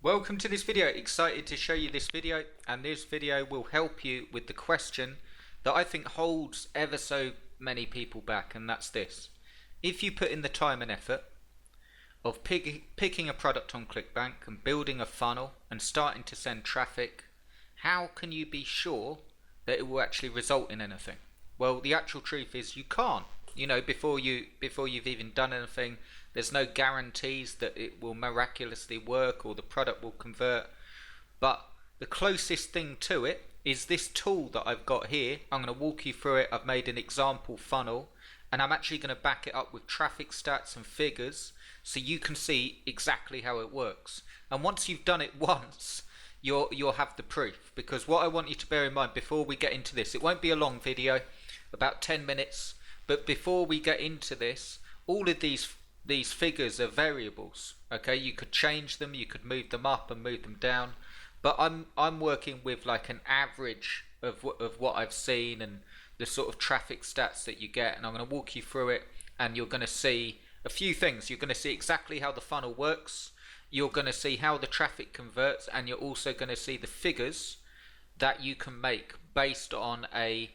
Welcome to this video. Excited to show you this video, and this video will help you with the question that I think holds ever so many people back, and that's this. If you put in the time and effort of picking a product on Clickbank and building a funnel and starting to send traffic, how can you be sure that it will actually result in anything? Well, the actual truth is you can't. You know, before you've even done anything, there's no guarantees that it will miraculously work or the product will convert. But the closest thing to it is this tool that I've got here. I'm going to walk you through it. I've made an example funnel, and I'm actually going to back it up with traffic stats and figures so you can see exactly how it works. And once you've done it once, you'll have the proof. Because what I want you to bear in mind before we get into this, it won't be a long video, about 10 minutes. But before we get into this, all of these figures are variables. Okay, you could change them, you could move them up and move them down. But I'm working with like an average of what I've seen and the sort of traffic stats that you get, and I'm going to walk you through it, and you're going to see a few things. You're going to see exactly how the funnel works. You're going to see how the traffic converts, and you're also going to see the figures that you can make based on a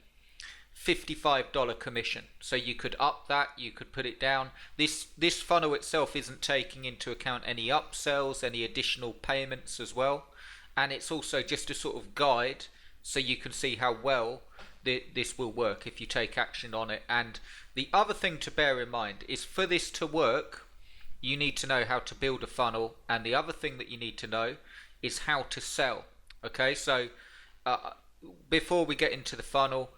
$55 commission. So you could up that, you could put it down. This funnel itself isn't taking into account any upsells, any additional payments as well, and it's also just a sort of guide so you can see how well this will work if you take action on it. And the other thing to bear in mind is, for this to work, you need to know how to build a funnel, and the other thing that you need to know is how to sell. Okay, so before we get into the funnel,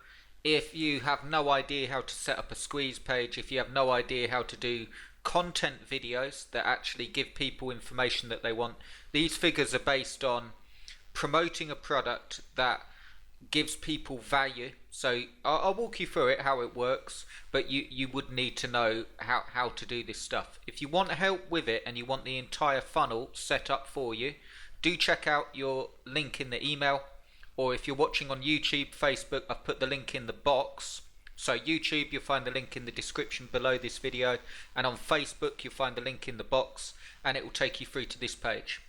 if you have no idea how to set up a squeeze page, if you have no idea how to do content videos that actually give people information that they want, these figures are based on promoting a product that gives people value. So I'll walk you through it, how it works, but you would need to know how to do this stuff. If you want help with it and you want the entire funnel set up for you, do check out your link in the email. Or if you're watching on YouTube, Facebook, I've put the link in the box. So YouTube, you'll find the link in the description below this video, and on Facebook you'll find the link in the box, and it will take you through to this page.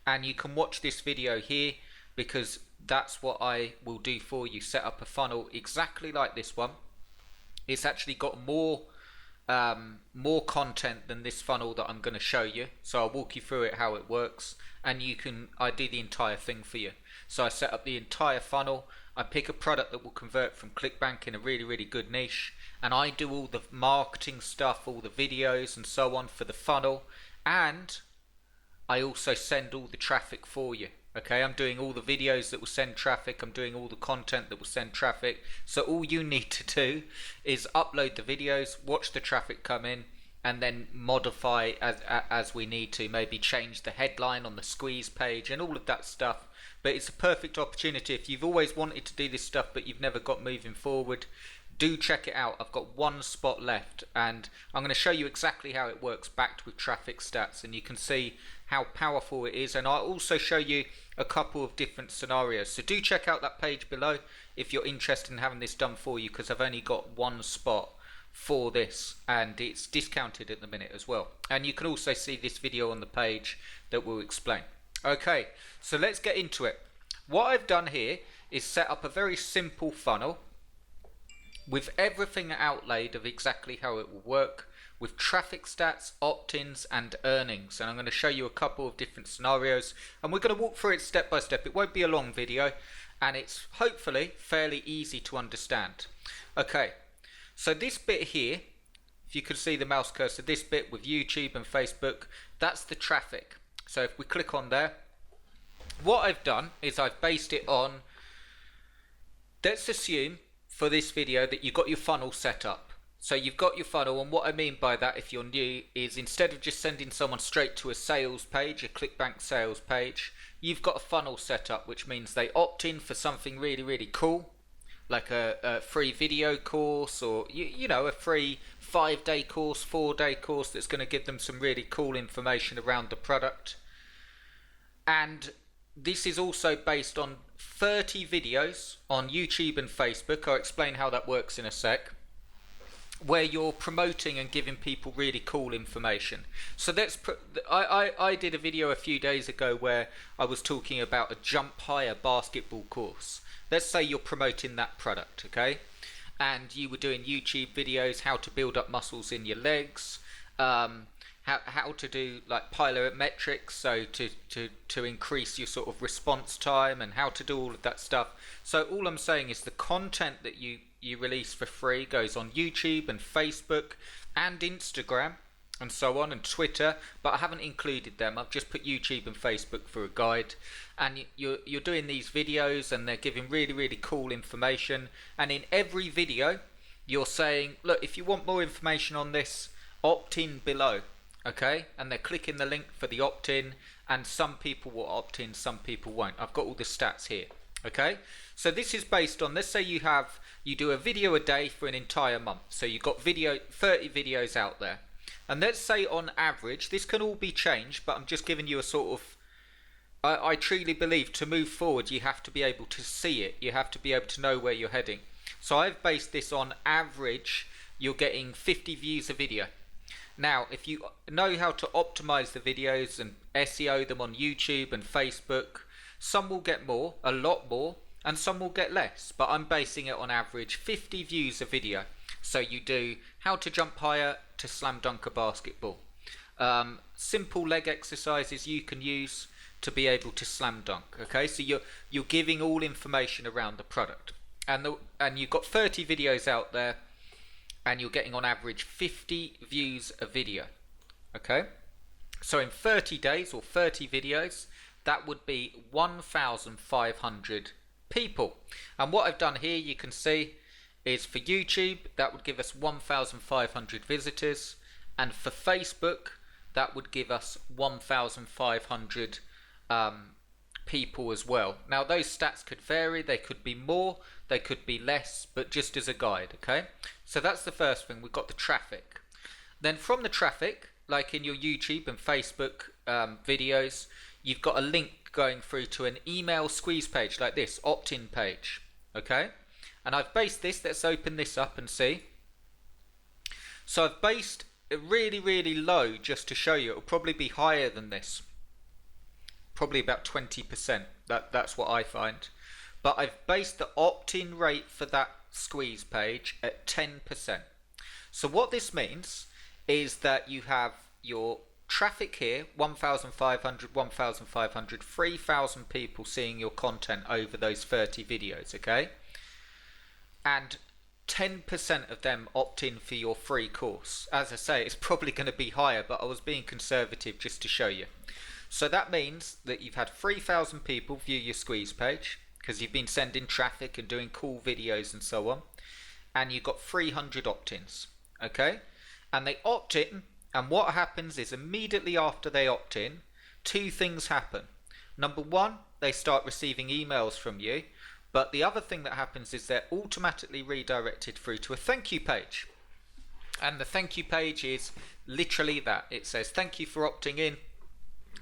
And you can watch this video here, because that's what I will do for you. Set up a funnel exactly like this one. It's actually got more content than this funnel that I'm going to show you. So I'll walk you through it, how it works, and I do the entire thing for you. So I set up the entire funnel. I pick a product that will convert from Clickbank in a really, really good niche, and I do all the marketing stuff, all the videos and so on for the funnel, and I also send all the traffic for you. Okay, I'm doing all the videos that will send traffic, I'm doing all the content that will send traffic. So all you need to do is upload the videos, watch the traffic come in, and then modify as we need to. Maybe change the headline on the squeeze page and all of that stuff. But it's a perfect opportunity. If you've always wanted to do this stuff but you've never got moving forward, do check it out. I've got one spot left, and I'm going to show you exactly how it works backed with traffic stats, and you can see how powerful it is. And I'll also show you a couple of different scenarios. So do check out that page below if you're interested in having this done for you, because I've only got one spot for this, and it's discounted at the minute as well. And you can also see this video on the page that will explain. Okay, so let's get into it. What I've done here is set up a very simple funnel with everything outlaid of exactly how it will work, with traffic stats, opt-ins and earnings. And I'm going to show you a couple of different scenarios, and we're going to walk through it step by step. It won't be a long video, and it's hopefully fairly easy to understand. Okay, so this bit here, if you can see the mouse cursor, this bit with YouTube and Facebook, that's the traffic. So if we click on there, what I've done is I've based it on, let's assume for this video that you've got your funnel set up. So you've got your funnel, and what I mean by that, if you're new, is instead of just sending someone straight to a sales page, a Clickbank sales page, you've got a funnel set up, which means they opt in for something really, really cool, like a free video course, or you know, a free 5-day course, 4-day course that's going to give them some really cool information around the product. And this is also based on 30 videos on YouTube and Facebook. I'll explain how that works in a sec. where you're promoting and giving people really cool information. So I did a video a few days ago where I was talking about a jump higher basketball course. Let's say you're promoting that product, okay? And you were doing YouTube videos, how to build up muscles in your legs, how to do like plyometrics, so to increase your sort of response time, and how to do all of that stuff. So all I'm saying is the content that you release for free goes on YouTube and Facebook and Instagram and so on, and Twitter, but I haven't included them. I've just put YouTube and Facebook for a guide. And you're doing these videos and they're giving really cool information, and in every video you're saying, look, if you want more information on this, opt in below, okay? And they're clicking the link for the opt-in, and some people will opt in, some people won't. I've got all the stats here, okay? So this is based on, let's say you do a video a day for an entire month, so you've got 30 videos out there, and let's say on average, this can all be changed, but I'm just giving you a sort of, I truly believe to move forward you have to be able to see it, you have to be able to know where you're heading. So I've based this on average, you're getting 50 views a video. Now if you know how to optimize the videos and SEO them on YouTube and Facebook, some will get more, a lot more, and some will get less, but I'm basing it on average 50 views a video. So you do how to jump higher to slam dunk a basketball, simple leg exercises you can use to be able to slam dunk, okay? So you're giving all information around the product, and you've got 30 videos out there, and you're getting on average 50 views a video, okay? So in 30 days or 30 videos, that would be 1,500 people. And what I've done here, you can see, is for YouTube that would give us 1,500 visitors, and for Facebook that would give us 1,500 people as well. Now those stats could vary, they could be more, they could be less, but just as a guide, okay? So that's the first thing, we've got the traffic. Then from the traffic, like in your YouTube and Facebook videos, you've got a link going through to an email squeeze page like this, opt-in page, okay? And I've based this, let's open this up and see. So I've based it really low just to show you. It'll probably be higher than this, probably about 20%, that's what I find. But I've based the opt-in rate for that squeeze page at 10%. So what this means is that you have your traffic here, 1,500, 3,000 people seeing your content over those 30 videos, okay? And 10% of them opt in for your free course. As I say, it's probably going to be higher, but I was being conservative just to show you. So that means that you've had 3,000 people view your squeeze page because you've been sending traffic and doing cool videos and so on, and you've got 300 opt-ins, okay? And they opt in, and what happens is immediately after they opt in, two things happen. Number one, they start receiving emails from you, but the other thing that happens is they're automatically redirected through to a thank you page. And the thank you page is literally that. It says, thank you for opting in.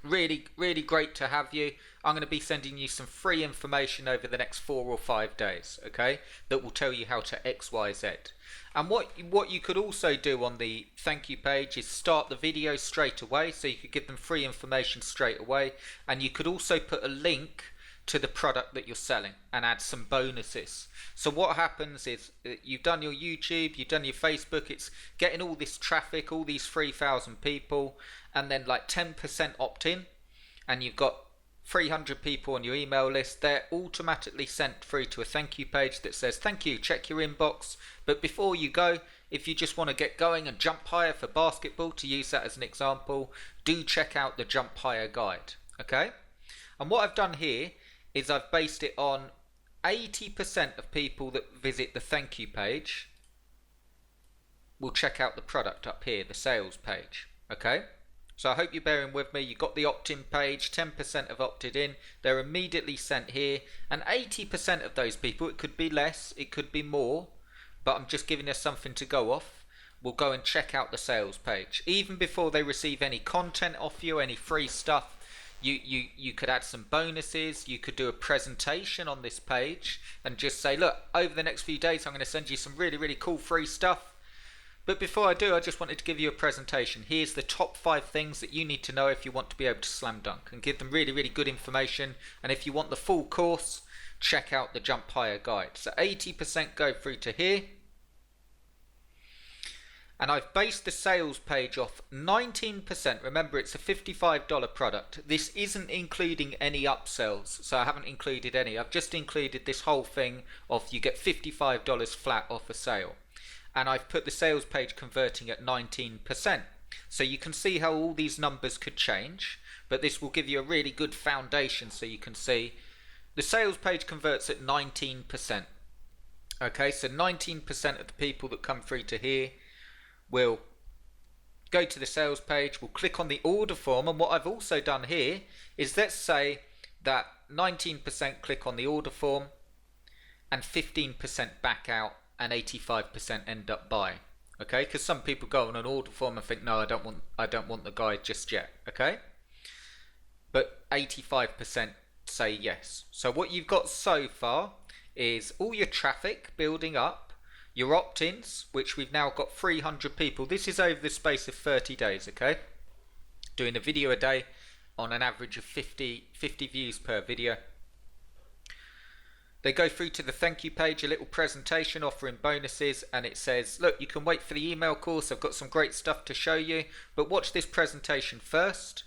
Really great to have you. I'm going to be sending you some free information over the next 4 or 5 days, okay, that will tell you how to X, Y, Z. And what you could also do on the thank you page is start the video straight away, so you could give them free information straight away, and you could also put a link to the product that you're selling and add some bonuses. So what happens is you've done your YouTube, you've done your Facebook, it's getting all this traffic, all these 3,000 people, and then like 10% opt in, and you've got 300 people on your email list. They're automatically sent through to a thank you page that says thank you, check your inbox. But before you go, if you just want to get going and jump higher for basketball, to use that as an example, do check out the jump higher guide, okay? And what I've done here is I've based it on 80% of people that visit the thank you page will check out the product up here, the sales page, okay? So I hope you're bearing with me. You've got the opt-in page, 10% have opted in, they're immediately sent here, and 80% of those people, it could be less, it could be more, but I'm just giving us something to go off, will go and check out the sales page. Even before they receive any content off you, any free stuff, you could add some bonuses, you could do a presentation on this page and just say, look, over the next few days I'm going to send you some really cool free stuff. But before I do, I just wanted to give you a presentation. Here's the top 5 things that you need to know if you want to be able to slam dunk, and give them really, really good information. And if you want the full course, check out the Jump Higher guide. So 80% go through to here. And I've based the sales page off 19%. Remember, it's a $55 product. This isn't including any upsells, so I haven't included any. I've just included this whole thing of you get $55 flat off a sale. And I've put the sales page converting at 19%. So you can see how all these numbers could change, but this will give you a really good foundation so you can see the sales page converts at 19%. Okay, so 19% of the people that come through to here will go to the sales page, will click on the order form, and what I've also done here is, let's say that 19% click on the order form and 15% back out and 85% end up buying. Okay, because some people go on an order form and think, no, I don't want the guide just yet. Okay, but 85% say yes. So what you've got so far is all your traffic building up, your opt-ins, which we've now got 300 people. This is over the space of 30 days, okay? Doing a video a day on an average of 50 views per video. They go through to the thank you page, a little presentation offering bonuses, and it says, look, you can wait for the email course. I've got some great stuff to show you, but watch this presentation first,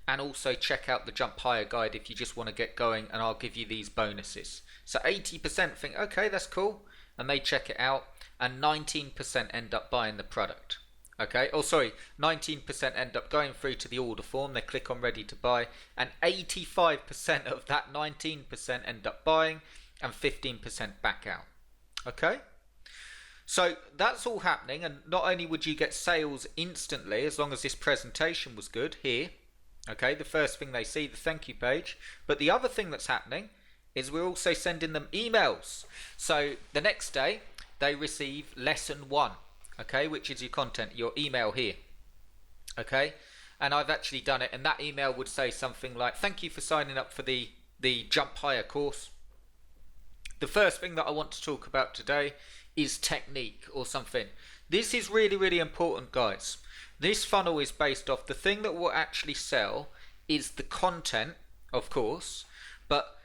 and also check out the Jump Higher guide if you just want to get going, and I'll give you these bonuses. So 80% think, okay, that's cool, and they check it out, and 19% end up buying the product. Okay, 19% end up going through to the order form, they click on ready to buy, and 85% of that 19% end up buying, and 15% back out. Okay, so that's all happening, and not only would you get sales instantly as long as this presentation was good here, okay, the first thing they see, the thank you page, but the other thing that's happening is we're also sending them emails. So the next day they receive lesson 1, okay, which is your content, your email here, okay, and I've actually done it, and that email would say something like, thank you for signing up for the Jump Higher course. The first thing that I want to talk about today is technique or something. This is really, really important, guys. This funnel is based off, the thing that will actually sell is the content, of course, but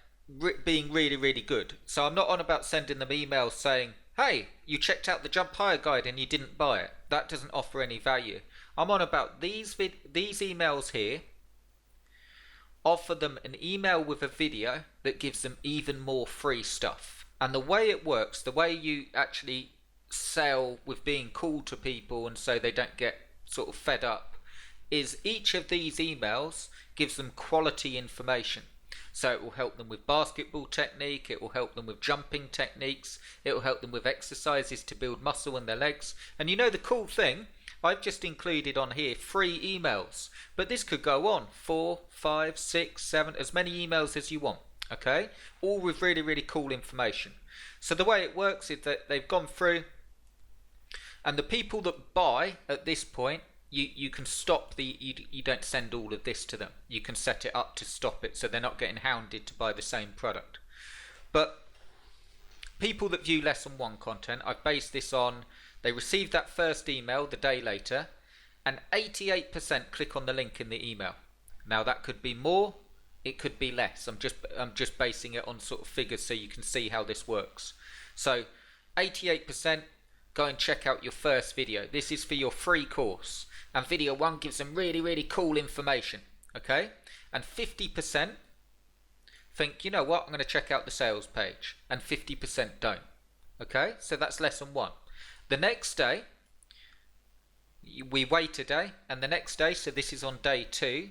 being really, really good. So I'm not on about sending them emails saying, hey, you checked out the Jump Higher guide and you didn't buy it. That doesn't offer any value. I'm on about these emails here. Offer them an email with a video that gives them even more free stuff. And the way it works, the way you actually sell with being cool to people and so they don't get sort of fed up, is each of these emails gives them quality information. So it will help them with basketball technique, it will help them with jumping techniques, it will help them with exercises to build muscle in their legs. And you know the cool thing, I've just included on here 3 emails, but this could go on 4, 5, 6, 7, as many emails as you want, okay, all with really, really cool information. So the way it works is that they've gone through, and the people that buy at this point, you can stop you don't send all of this to them. You can set it up to stop it so they're not getting hounded to buy the same product. But people that view lesson 1 content, I've based this on, they receive that first email the day later, and 88% click on the link in the email. Now that could be more, it could be less. I'm just basing it on sort of figures so you can see how this works. So 88% go and check out your first video. This is for your free course, and video 1 gives them really, really cool information, okay? And 50% think, you know what, I'm going to check out the sales page, and 50% don't, okay? So that's lesson 1. The next day, we wait a day, and the next day, so this is on day 2,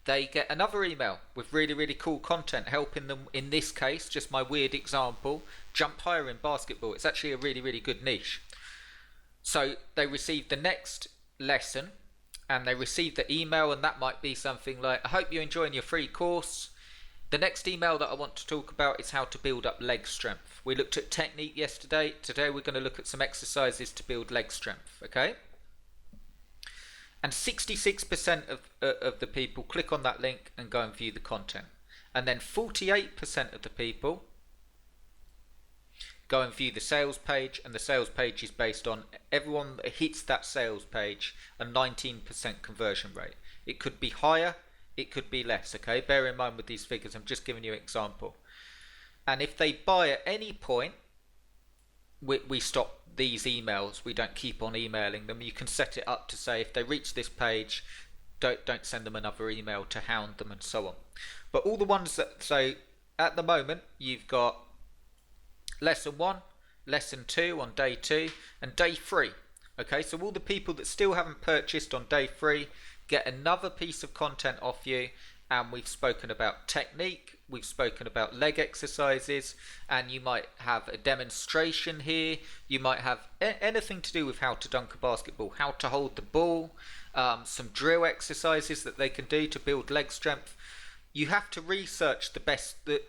they get another email with really, really cool content helping them, in this case, just my weird example, jump higher in basketball. It's actually a really, really good niche. So they receive the next lesson, and they receive the email, and that might be something like, I hope you're enjoying your free course. The next email that I want to talk about is how to build up leg strength. We looked at technique yesterday. Today we're going to look at some exercises to build leg strength, okay? And 66% of the people click on that link and go and view the content. And then 48% of the people go and view the sales page, and the sales page is based on everyone that hits that sales page, a 19% conversion rate. It could be higher, it could be less, okay? Bear in mind with these figures, I'm just giving you an example. And if they buy at any point, we stop these emails. We don't keep on emailing them. You can set it up to say if they reach this page, don't send them another email to hound them and so on. But all the ones that, so at the moment, you've got lesson 1, lesson 2 on day 2, and day 3. Okay, so all the people that still haven't purchased on day 3 get another piece of content off you, and we've spoken about technique, we've spoken about leg exercises, and you might have a demonstration here, you might have anything to do with how to dunk a basketball, how to hold the ball, some drill exercises that they can do to build leg strength. You have to research the best, that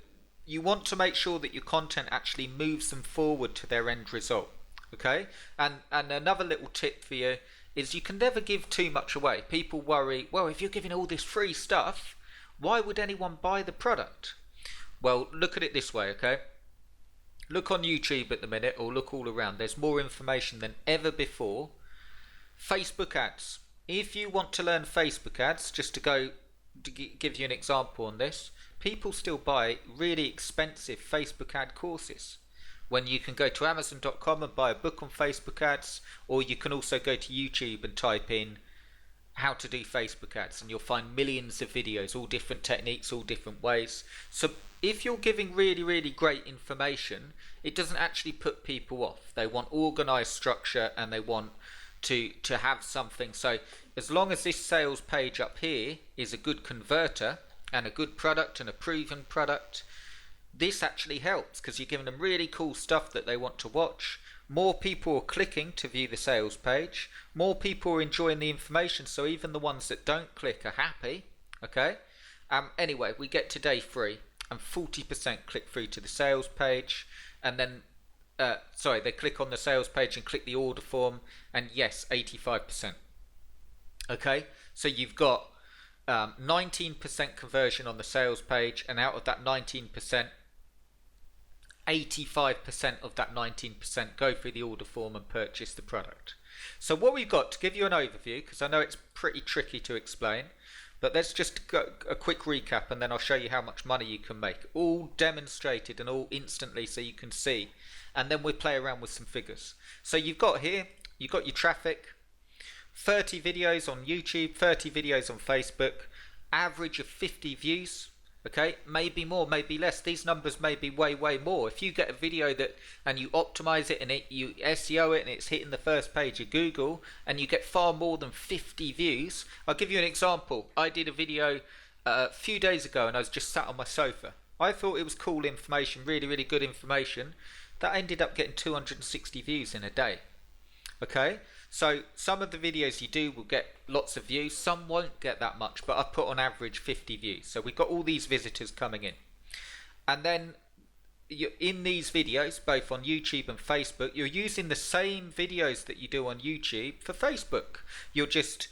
you want to make sure that your content actually moves them forward to their end result. Okay, and another little tip for you is you can never give too much away. People worry, well, if you're giving all this free stuff, why would anyone buy the product? Well, look at it this way, okay? Look on YouTube at the minute, or look all around. There's more information than ever before. Facebook ads. If you want to learn Facebook ads, just to give you an example on this, people still buy really expensive Facebook ad courses, when you can go to Amazon.com and buy a book on Facebook ads, or you can also go to YouTube and type in how to do Facebook ads, and you'll find millions of videos, all different techniques, all different ways. So if you're giving really, really great information, it doesn't actually put people off. They want organized structure, and they want to have something. So as long as this sales page up here is a good converter and a good product and a proven product, this actually helps, because you're giving them really cool stuff that they want to watch. More people are clicking to view the sales page. More people are enjoying the information, so even the ones that don't click are happy. Okay. Anyway, we get to day 3, and 40% click through to the sales page, and then they click on the sales page and click the order form, and yes, 85%. Okay, so you've got 19% conversion on the sales page, and out of that 19%, 85% of that 19% go through the order form and purchase the product. So what we've got, to give you an overview, because I know it's pretty tricky to explain, but let's just go a quick recap, and then I'll show you how much money you can make, all demonstrated and all instantly, so you can see, and then we'll play around with some figures. So you've got here, you've got your traffic, 30 videos on YouTube, 30 videos on Facebook, average of 50 views. Okay, maybe more, maybe less. These numbers may be way, way more. If you get a video that, and you optimize it, and you SEO it, and it's hitting the first page of Google, and you get far more than 50 views. I'll give you an example. I did a video a few days ago, and I was just sat on my sofa. I thought it was cool information, really, really good information. That ended up getting 260 views in a day. Okay, so some of the videos you do will get lots of views, some won't get that much, but I've put on average 50 views. So we've got all these visitors coming in, and then in these videos, both on YouTube and Facebook, you're using the same videos that you do on YouTube for Facebook. You're just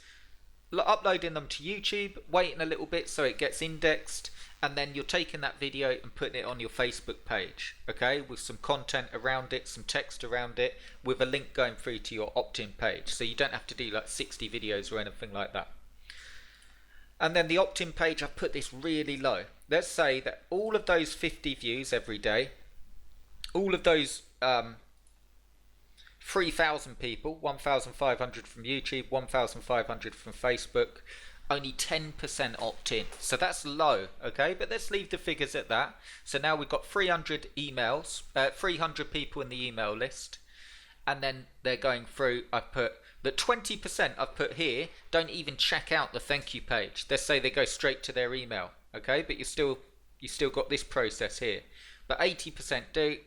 uploading them to YouTube, waiting a little bit so it gets indexed, and then you're taking that video and putting it on your Facebook page, okay, with some content around it, some text around it, with a link going through to your opt-in page, so you don't have to do like 60 videos or anything like that. And then the opt-in page, I've put this really low. Let's say that all of those 50 views every day, all of those 3,000 people, 1,500 from YouTube, 1,500 from Facebook, only 10% opt in. So that's low, okay? But let's leave the figures at that. So now we've got 300 emails, 300 people in the email list, and then they're going through. I've put that 20% I've put here don't even check out the thank you page. Let's say they go straight to their email, okay? But you still got this process here. But 80% do.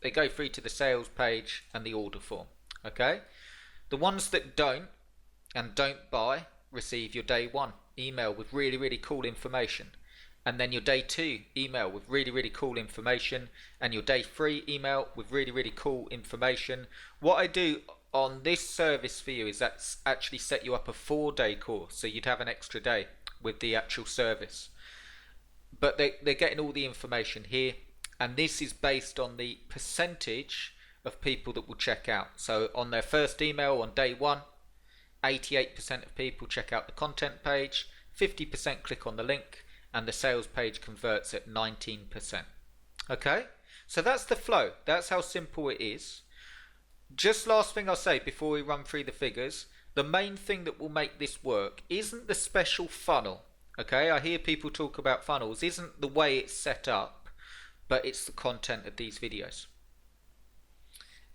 They go through to the sales page and the order form, okay? The ones that don't and don't buy receive your day 1 email with really, really cool information, and then your day 2 email with really, really cool information, and your day 3 email with really, really cool information. What I do on this service for you is that's actually set you up a 4-day course, so you'd have an extra day with the actual service. But they're getting all the information here, and this is based on the percentage of people that will check out. So on their first email on day one, 88% of people check out the content page, 50% click on the link, and the sales page converts at 19%. Okay, so that's the flow. That's how simple it is. Just last thing I'll say before we run through the figures, the main thing that will make this work isn't the special funnel. Okay, I hear people talk about funnels, isn't the way it's set up, but it's the content of these videos.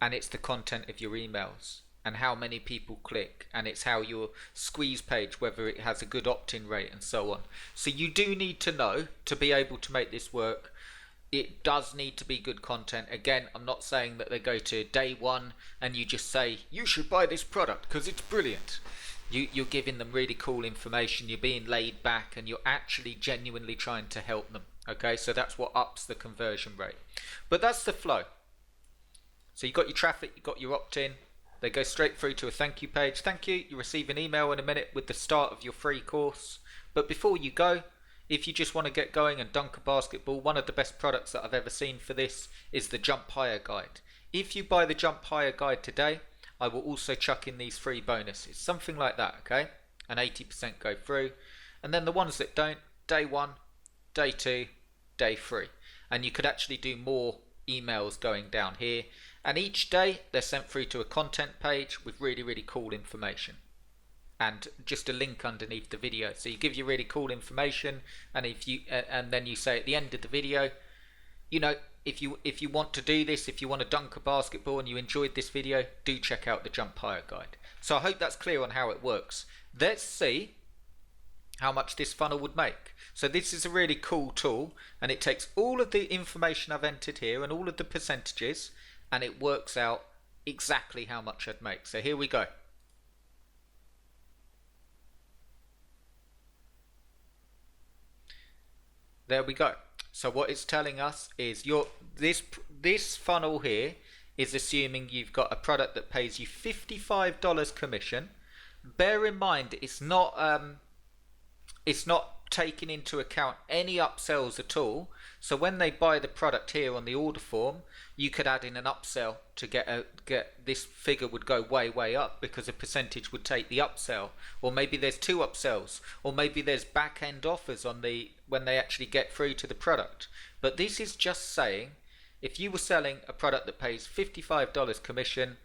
And it's the content of your emails and how many people click, and it's how your squeeze page, whether it has a good opt-in rate and so on. So you do need to know to be able to make this work. It does need to be good content. Again, I'm not saying that they go to day one and you just say, you should buy this product because it's brilliant. You're giving them really cool information, you're being laid back, and you're actually genuinely trying to help them. Okay, so that's what ups the conversion rate. But that's the flow. So you've got your traffic, you've got your opt-in, they go straight through to a thank you page. Thank you, you receive an email in a minute with the start of your free course. But before you go, if you just want to get going and dunk a basketball, one of the best products that I've ever seen for this is the Jump Higher Guide. If you buy the Jump Higher Guide today, I will also chuck in these free bonuses, something like that, okay? And 80% go through. And then the ones that don't, day one, day two, day three. And you could actually do more emails going down here. And each day they're sent through to a content page with really, really cool information. And just a link underneath the video. So you give your really cool information, and and then you say at the end of the video, you know, if you want to do this, if you want to dunk a basketball and you enjoyed this video, do check out the Jump Higher Guide. So I hope that's clear on how it works. Let's see how much this funnel would make. So this is a really cool tool, and it takes all of the information I've entered here and all of the percentages, and it works out exactly how much I'd make. So here we go. There we go. So what it's telling us is this funnel here is assuming you've got a product that pays you $55 commission. Bear in mind, it's not taking into account any upsells at all. So when they buy the product here on the order form, you could add in an upsell to get this figure would go way up, because a percentage would take the upsell, or maybe there's two upsells, or maybe there's back end offers on when they actually get through to the product. But this is just saying, if you were selling a product that pays $55 commission,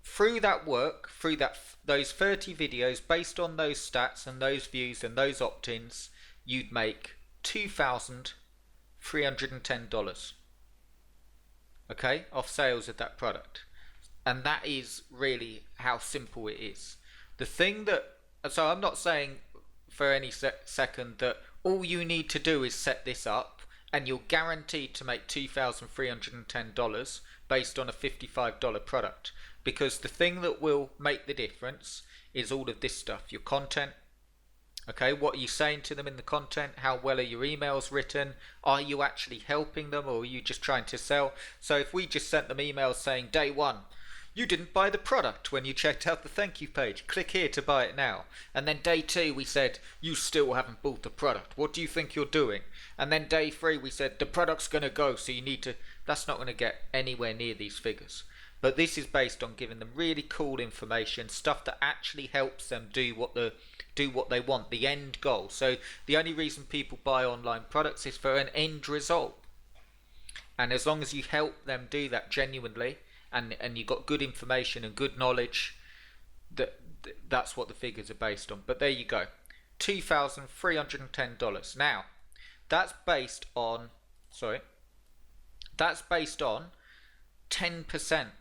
through that work, through those 30 videos, based on those stats and those views and those opt-ins, you'd make $2,310, okay, off sales of that product. And that is really how simple it is. The thing that, so I'm not saying for any second that all you need to do is set this up and you're guaranteed to make $2,310 based on a $55 product. Because the thing that will make the difference is all of this stuff, your content. Okay, what are you saying to them in the content? How well are your emails written? Are you actually helping them, or are you just trying to sell? So if we just sent them emails saying, day one, you didn't buy the product when you checked out the thank you page. Click here to buy it now. And then day two, we said, you still haven't bought the product. What do you think you're doing? And then day three, we said, the product's going to go, so you need to... That's not going to get anywhere near these figures. But this is based on giving them really cool information, stuff that actually helps them do what they want, the end goal. So the only reason people buy online products is for an end result. And as long as you help them do that genuinely, and you've got good information and good knowledge, that's what the figures are based on. But there you go, $2,310. Now, that's based on 10%.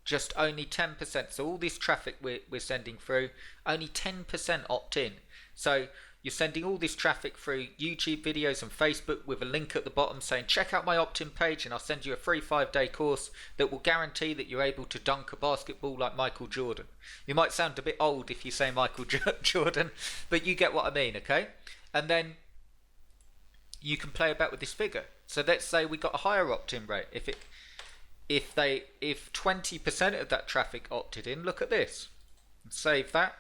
Just only 10%. So all this traffic we're sending through, only 10% opt in. So you're sending all this traffic through YouTube videos and Facebook with a link at the bottom saying, check out my opt-in page and I'll send you a free 5-day course that will guarantee that you're able to dunk a basketball like Michael Jordan. You might sound a bit old if you say Michael Jordan, but you get what I mean, okay? And then you can play about with this figure. So let's say we got a higher opt-in rate. If 20% of that traffic opted in, look at this. Save that,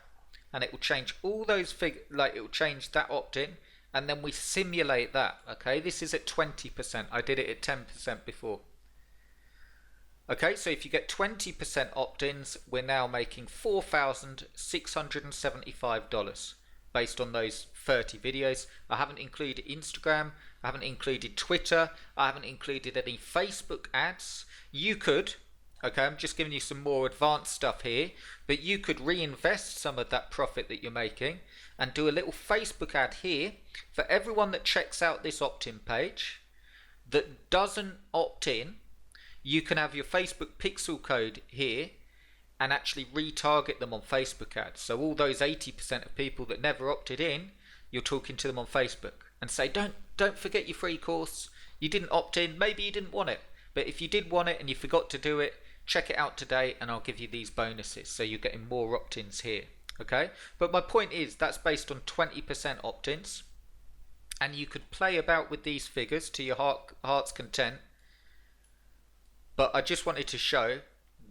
and it will change all those it will change that opt-in and then we simulate that. Okay, this is at 20%. I did it at 10% before. Okay, so if you get 20% opt-ins, we're now making $4,675 based on those 30 videos. I haven't included Instagram, I haven't included Twitter, I haven't included any Facebook ads. You could, okay, I'm just giving you some more advanced stuff here, but you could reinvest some of that profit that you're making and do a little Facebook ad here for everyone that checks out this opt-in page that doesn't opt in. You can have your Facebook pixel code here and actually retarget them on Facebook ads. So all those 80% of people that never opted in, you're talking to them on Facebook and say, don't forget your free course. You didn't opt in, maybe you didn't want it, but if you did want it and you forgot to do it, check it out today and I'll give you these bonuses. So you're getting more opt-ins here. Okay, but my point is that's based on 20% opt-ins, and you could play about with these figures to your heart's content. But I just wanted to show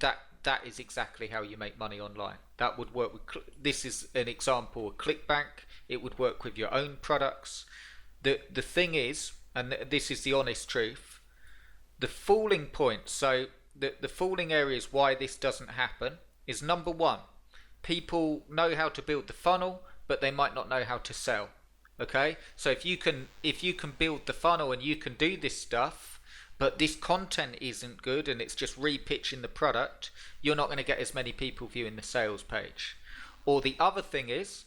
that that is exactly how you make money online. That would work with, this is an example of Clickbank. It would work with your own products. The thing is, and this is the honest truth, the falling point, so the falling areas why this doesn't happen is, number one, people know how to build the funnel, but they might not know how to sell. Okay, so if you can build the funnel and you can do this stuff, but this content isn't good and it's just repitching the product, you're not going to get as many people viewing the sales page. Or the other thing is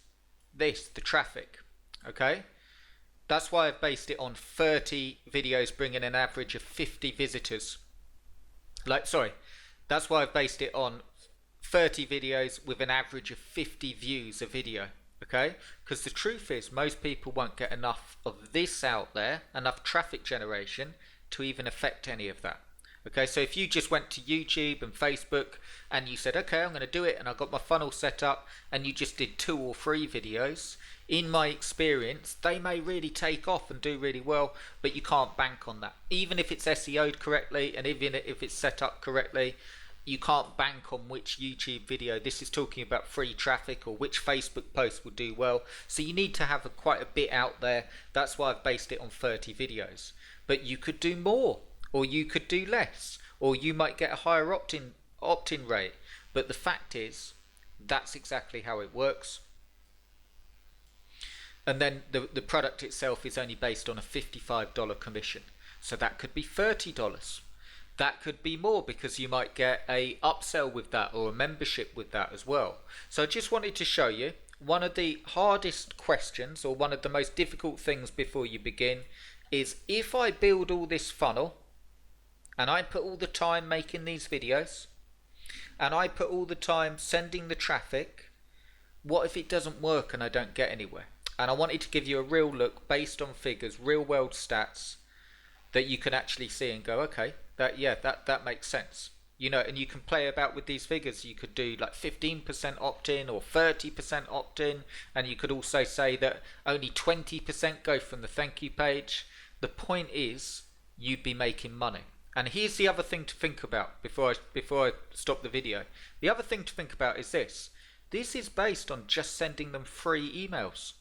this, the traffic. Okay, that's why I've based it on 30 videos bringing an average of 50 visitors. That's why I've based it on 30 videos with an average of 50 views a video. Okay, because the truth is most people won't get enough of this out there, enough traffic generation to even affect any of that. Okay, so if you just went to YouTube and Facebook and you said, okay, I'm going to do it, and I got my funnel set up, and you just did 2 or 3 videos, in my experience, they may really take off and do really well, but you can't bank on that. Even if it's SEO'd correctly and even if it's set up correctly, you can't bank on which YouTube video, this is talking about free traffic, or which Facebook post will do well. So you need to have quite a bit out there. That's why I've based it on 30 videos. But you could do more, or you could do less, or you might get a higher opt-in rate. But the fact is, that's exactly how it works. And then the product itself is only based on a $55 commission. So that could be $30. That could be more, because you might get a upsell with that or a membership with that as well. So I just wanted to show you one of the hardest questions, or one of the most difficult things before you begin, is if I build all this funnel and I put all the time making these videos and I put all the time sending the traffic, what if it doesn't work and I don't get anywhere? And I wanted to give you a real look based on figures, real world stats that you can actually see and go, okay, that makes sense. You know, and you can play about with these figures. You could do like 15% opt-in or 30% opt-in, and you could also say that only 20% go from the thank you page. The point is, you'd be making money. And here's the other thing to think about before I stop the video. The other thing to think about is this. This is based on just sending them free emails.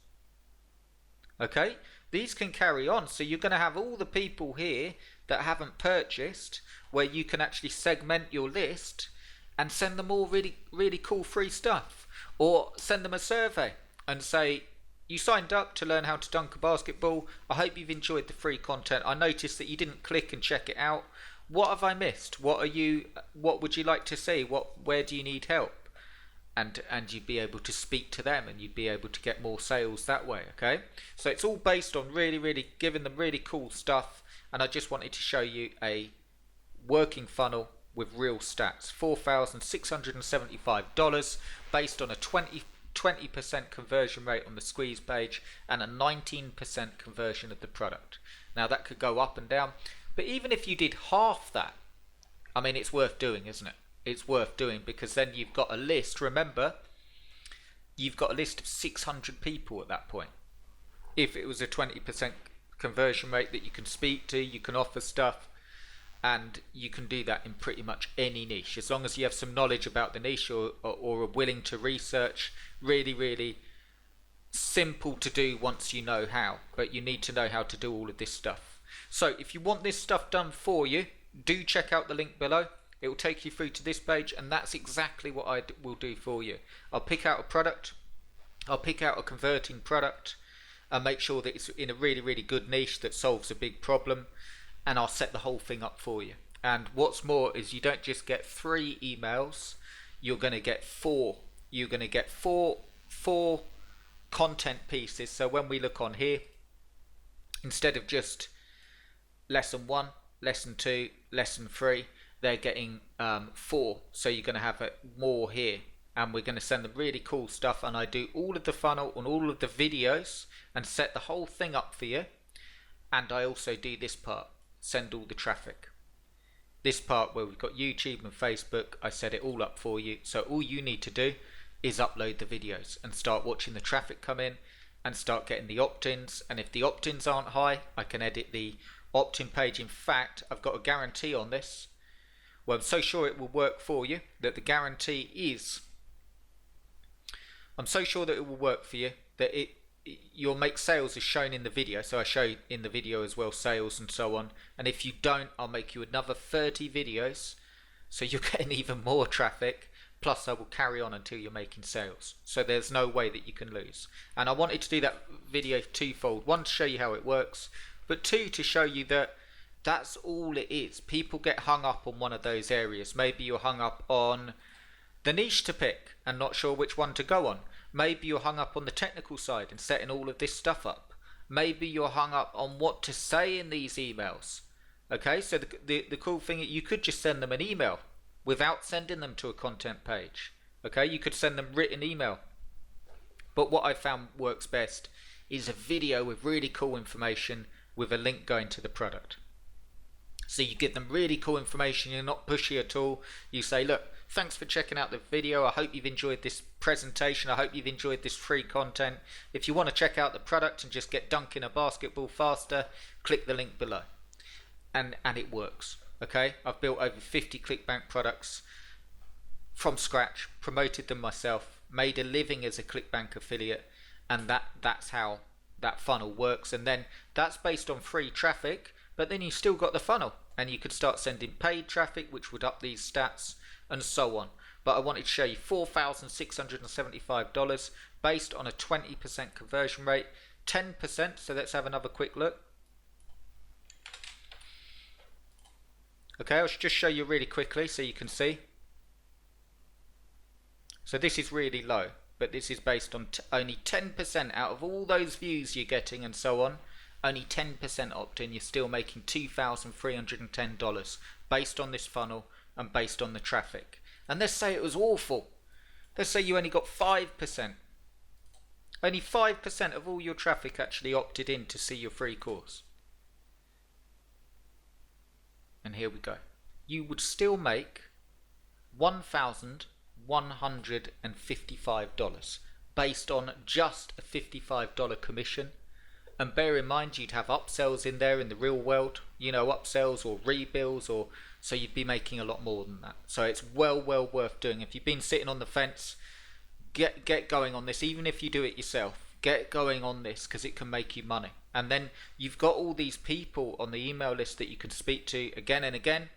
Okay? These can carry on, so you're going to have all the people here that haven't purchased, where you can actually segment your list and send them all really, really cool free stuff. Or send them a survey and say, you signed up to learn how to dunk a basketball. I hope you've enjoyed the free content. I noticed that you didn't click and check it out. What have I missed? What would you like to see? Where do you need help? And you'd be able to speak to them, and you'd be able to get more sales that way. Okay, so it's all based on really giving them really cool stuff. And I just wanted to show you a working funnel with real stats. $4,675 based on a 20% conversion rate on the squeeze page and a 19% conversion of the product. Now that could go up and down, but even if you did half that, I mean, it's worth doing, isn't it? It's worth doing, because then you've got a list. Remember, you've got a list of 600 people at that point. If it was a 20% conversion rate that you can speak to, you can offer stuff, and you can do that in pretty much any niche, as long as you have some knowledge about the niche or are willing to research. Really simple to do once you know how, but you need to know how to do all of this stuff. So if you want this stuff done for you, do check out the link below. It will take you through to this page, and that's exactly what I will do for you. I'll pick out a product, I'll pick out a converting product, and make sure that it's in a really, really good niche that solves a big problem, and I'll set the whole thing up for you. And what's more is you don't just get 3 emails, you're going to get 4. You're going to get four content pieces. So when we look on here, instead of just lesson 1, lesson 2, lesson 3, they're getting 4. So you're going to have more here, and we're going to send them really cool stuff, and I do all of the funnel and all of the videos and set the whole thing up for you. And I also do this part, send all the traffic. This part where we've got YouTube and Facebook, I set it all up for you. So all you need to do is upload the videos and start watching the traffic come in and start getting the opt-ins. And if the opt-ins aren't high, I can edit the opt-in page. In fact, I've got a guarantee on this. Well, I'm so sure it will work for you that the guarantee is, I'm so sure that it will work for you that you'll make sales as shown in the video. So I show in the video as well sales and so on, and if you don't, I'll make you another 30 videos so you're getting even more traffic, plus I will carry on until you're making sales. So there's no way that you can lose. And I wanted to do that video twofold: 1, to show you how it works, but 2, to show you that that's all it is. People get hung up on one of those areas. Maybe you're hung up on the niche to pick and not sure which one to go on. Maybe you're hung up on the technical side and setting all of this stuff up. Maybe you're hung up on what to say in these emails. Okay, so the cool thing, you could just send them an email without sending them to a content page. Okay, you could send them written email. But what I found works best is a video with really cool information with a link going to the product. So you give them really cool information, you're not pushy at all. You say, look, thanks for checking out the video. I hope you've enjoyed this presentation. I hope you've enjoyed this free content. If you want to check out the product and just get dunked in a basketball faster, click the link below. And it works. Okay, I've built over 50 Clickbank products from scratch, promoted them myself, made a living as a Clickbank affiliate, and that's how that funnel works. And then that's based on free traffic, but then you still got the funnel, and you could start sending paid traffic, which would up these stats, and so on. But I wanted to show you $4,675 based on a 20% conversion rate, 10%. So let's have another quick look. Okay, I'll just show you really quickly so you can see. So this is really low, but this is based on only 10% out of all those views you're getting and so on. Only 10% opt-in. You're still making $2,310 based on this funnel and based on the traffic. And let's say it was awful. Let's say you only got 5%. Only 5% of all your traffic actually opted in to see your free course. And here we go. You would still make $1,155 based on just a $55 commission. And bear in mind, you'd have upsells in there in the real world, you know, upsells or rebills, or so you'd be making a lot more than that. So it's well worth doing. If you've been sitting on the fence, get going on this. Even if you do it yourself, get going on this, because it can make you money. And then you've got all these people on the email list that you can speak to again and again,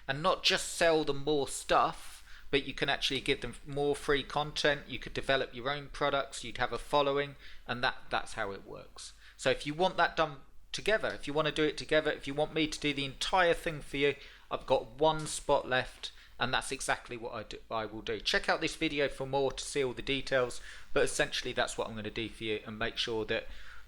and not just sell them more stuff, but you can actually give them more free content. You could develop your own products, you'd have a following, and that's how it works. So if you want that done together, if you want to do it together, if you want me to do the entire thing for you, I've got 1 spot left, and that's exactly what I will do. Check out this video for more to see all the details, but essentially that's what I'm going to do for you, and make sure that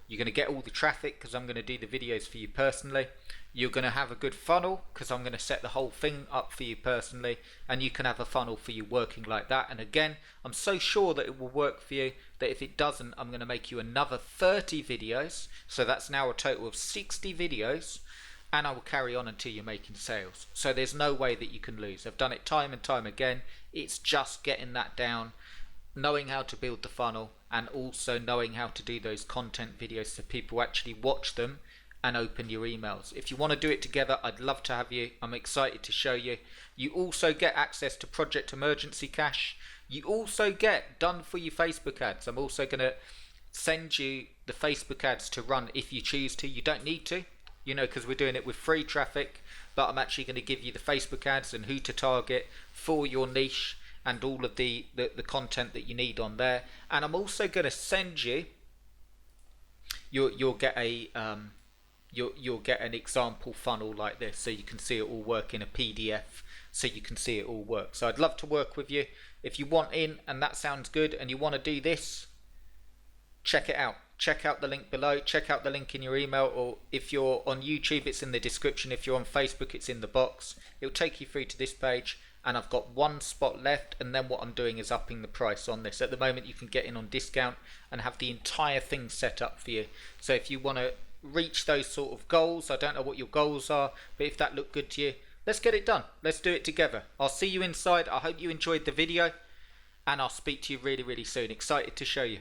you're going to get all the traffic, because I'm going to do the videos for you personally. You're going to have a good funnel, because I'm going to set the whole thing up for you personally, and you can have a funnel for you working like that. And again, I'm so sure that it will work for you that if it doesn't, I'm going to make you another 30 videos. So that's now a total of 60 videos, and I will carry on until you're making sales. So there's no way that you can lose. I've done it time and time again. It's just getting that down, knowing how to build the funnel, and also knowing how to do those content videos so people actually watch them and open your emails. If you want to do it together, I'd love to have you. I'm excited to show you. You also get access to Project Emergency Cash. You also get done for your Facebook ads. I'm also going to send you the Facebook ads to run if you choose to. You don't need to, because we're doing it with free traffic, but I'm actually going to give you the Facebook ads and who to target for your niche and all of the content that you need on there. And I'm also going to send you, you'll get you'll get an example funnel like this, so you can see it all work in a PDF, so you can see it all work. So I'd love to work with you. If you want in and that sounds good and you want to do this, check it out. Check out the link below. Check out the link in your email, or if you're on YouTube, it's in the description. If you're on Facebook, it's in the box. It'll take you through to this page, and I've got one spot left, and then what I'm doing is upping the price on this. At the moment, you can get in on discount and have the entire thing set up for you. So if you want to reach those sort of goals, I don't know what your goals are, but if that looked good to you, let's get it done. Let's do it together. I'll see you inside. I hope you enjoyed the video, and I'll speak to you really, really soon. Excited to show you.